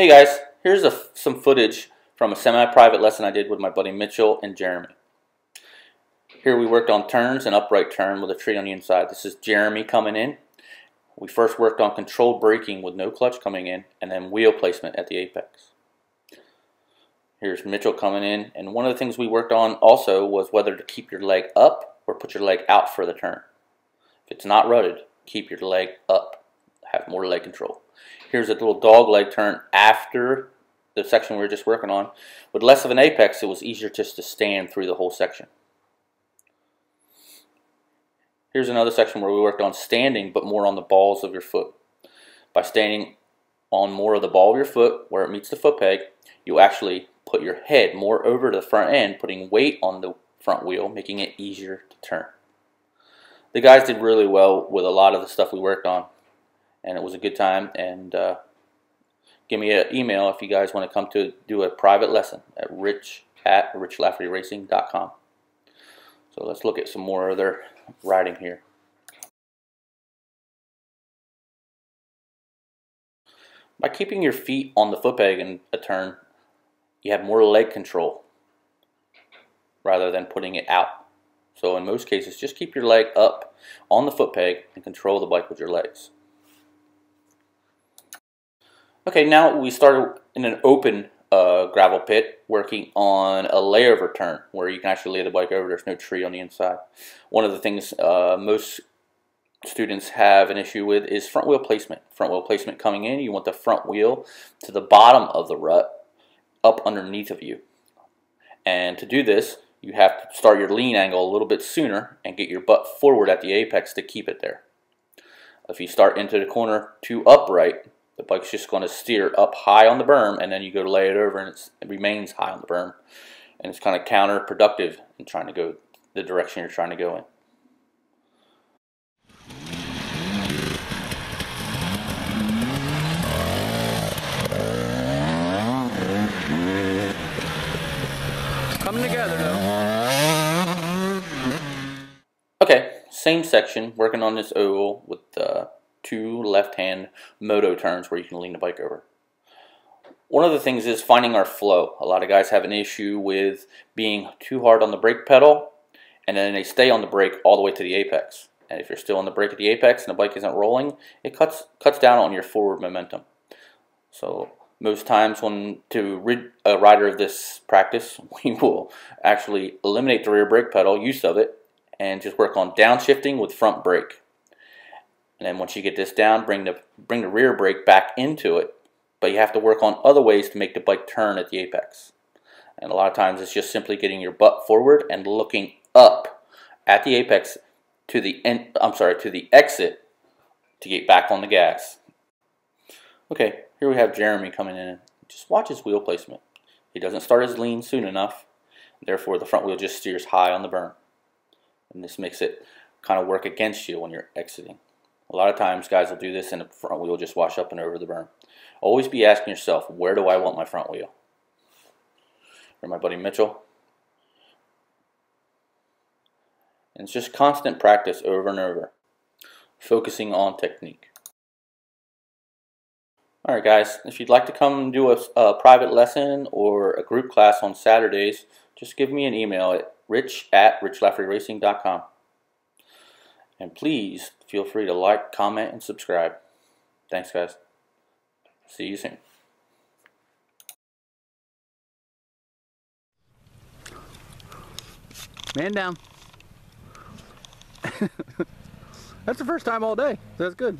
Hey guys, here's some footage from a semi-private lesson I did with my buddy Mitchell and Jeremy. Here we worked on turns and upright turn with a tree on the inside. This is Jeremy coming in. We first worked on controlled braking with no clutch coming in, and then wheel placement at the apex. Here's Mitchell coming in, and one of the things we worked on also was whether to keep your leg up or put your leg out for the turn. If it's not rutted, keep your leg up. Have more leg control. Here's a little dog leg turn after the section we were just working on. With less of an apex, it was easier just to stand through the whole section. Here's another section where we worked on standing, but more on the balls of your foot. By standing on more of the ball of your foot, where it meets the foot peg, you actually put your head more over to the front end, putting weight on the front wheel, making it easier to turn. The guys did really well with a lot of the stuff we worked on, and it was a good time. And give me an email if you guys want to come to do a private lesson at rich@richlaffertyracing.com. So let's look at some more of their riding here. By keeping your feet on the foot peg in a turn, you have more leg control rather than putting it out. So in most cases, just keep your leg up on the foot peg and control the bike with your legs. Okay, now we started in an open gravel pit working on a layover turn where you can actually lay the bike over. There's no tree on the inside. One of the things most students have an issue with is front wheel placement. Front wheel placement coming in, you want the front wheel to the bottom of the rut, up underneath of you. And to do this, you have to start your lean angle a little bit sooner and get your butt forward at the apex to keep it there. If you start into the corner too upright, the bike's just going to steer up high on the berm, and then you go to lay it over and it remains high on the berm. And it's kind of counterproductive in trying to go the direction you're trying to go in. Coming together though. Okay, same section, working on this oval with two left-hand moto turns where you can lean the bike over. One of the things is finding our flow. A lot of guys have an issue with being too hard on the brake pedal, and then they stay on the brake all the way to the apex. And if you're still on the brake at the apex and the bike isn't rolling, it cuts down on your forward momentum. So most times when to rid a rider of this practice, we will actually eliminate the rear brake pedal, use of it, and just work on downshifting with front brake. And then once you get this down, bring the rear brake back into it. But you have to work on other ways to make the bike turn at the apex. And a lot of times it's just simply getting your butt forward and looking up at the apex to the exit to get back on the gas. Okay, here we have Jeremy coming in. Just watch his wheel placement. He doesn't start his lean soon enough. Therefore, the front wheel just steers high on the berm. And this makes it kind of work against you when you're exiting. A lot of times guys will do this and the front wheel will just wash up and over the berm. Always be asking yourself, where do I want my front wheel? Here's my buddy Mitchell. And it's just constant practice over and over, focusing on technique. Alright guys, if you'd like to come do a private lesson or a group class on Saturdays, just give me an email at rich@richlaffertyracing.com. And please feel free to like, comment, and subscribe. Thanks guys. See you soon. Man down. That's the first time all day. That's good.